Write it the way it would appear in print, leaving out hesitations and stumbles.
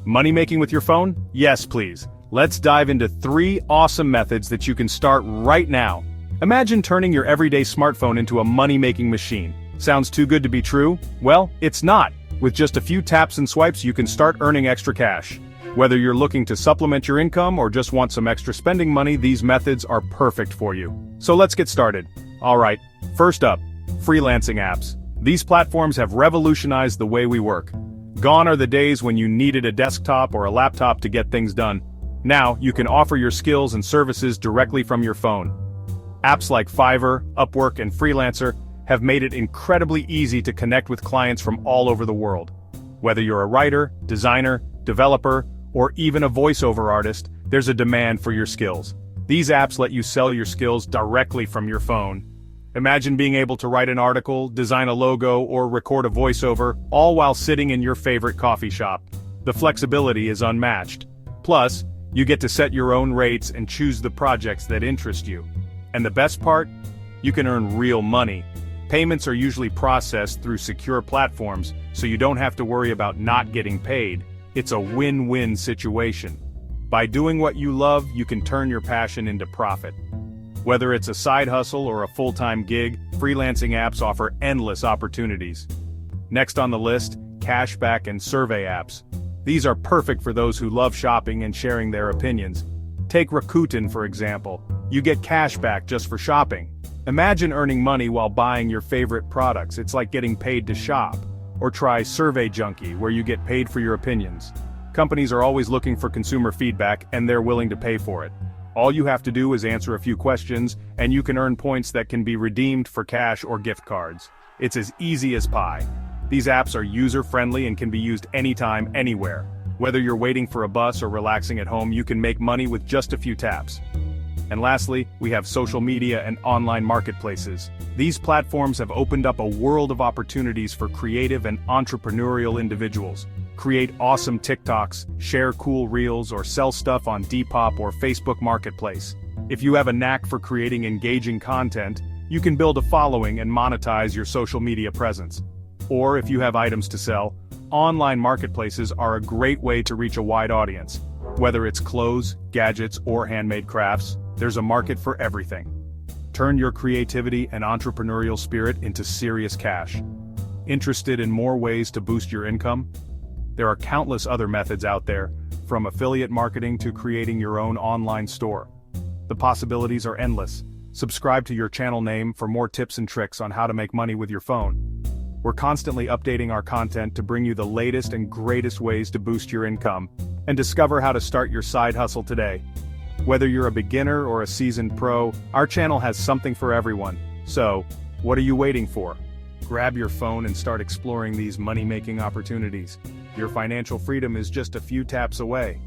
Money making with your phone? Yes, please. Let's dive into 3 awesome methods that you can start right now. Imagine turning your everyday smartphone into a money-making machine. Sounds too good to be true? Well, it's not. With just a few taps and swipes, you can start earning extra cash. Whether you're looking to supplement your income or just want some extra spending money, these methods are perfect for you. So let's get started. Alright, first up, freelancing apps. These platforms have revolutionized the way we work. Gone are the days when you needed a desktop or a laptop to get things done. Now, you can offer your skills and services directly from your phone. Apps like Fiverr, Upwork, and Freelancer have made it incredibly easy to connect with clients from all over the world. Whether you're a writer, designer, developer, or even a voiceover artist, there's a demand for your skills. These apps let you sell your skills directly from your phone. Imagine being able to write an article, design a logo, or record a voiceover, all while sitting in your favorite coffee shop. The flexibility is unmatched. Plus, you get to set your own rates and choose the projects that interest you. And the best part? You can earn real money. Payments are usually processed through secure platforms, so you don't have to worry about not getting paid. It's a win-win situation. By doing what you love, you can turn your passion into profit. Whether it's a side hustle or a full-time gig, freelancing apps offer endless opportunities. Next on the list, cashback and survey apps. These are perfect for those who love shopping and sharing their opinions. Take Rakuten, for example. You get cash back just for shopping. Imagine earning money while buying your favorite products. It's like getting paid to shop. Or try Survey Junkie, where you get paid for your opinions. Companies are always looking for consumer feedback, and they're willing to pay for it. All you have to do is answer a few questions, and you can earn points that can be redeemed for cash or gift cards. It's as easy as pie. These apps are user-friendly and can be used anytime, anywhere. Whether you're waiting for a bus or relaxing at home, you can make money with just a few taps. And lastly, we have social media and online marketplaces. These platforms have opened up a world of opportunities for creative and entrepreneurial individuals. Create awesome TikToks, share cool reels, or sell stuff on Depop or Facebook Marketplace. If you have a knack for creating engaging content, you can build a following and monetize your social media presence. Or if you have items to sell, online marketplaces are a great way to reach a wide audience. Whether it's clothes, gadgets, or handmade crafts, there's a market for everything. Turn your creativity and entrepreneurial spirit into serious cash. Interested in more ways to boost your income? There are countless other methods out there, from affiliate marketing to creating your own online store. The possibilities are endless. Subscribe to your channel name for more tips and tricks on how to make money with your phone. We're constantly updating our content to bring you the latest and greatest ways to boost your income, and discover how to start your side hustle today. Whether you're a beginner or a seasoned pro, our channel has something for everyone. So, what are you waiting for? Grab your phone and start exploring these money-making opportunities. Your financial freedom is just a few taps away.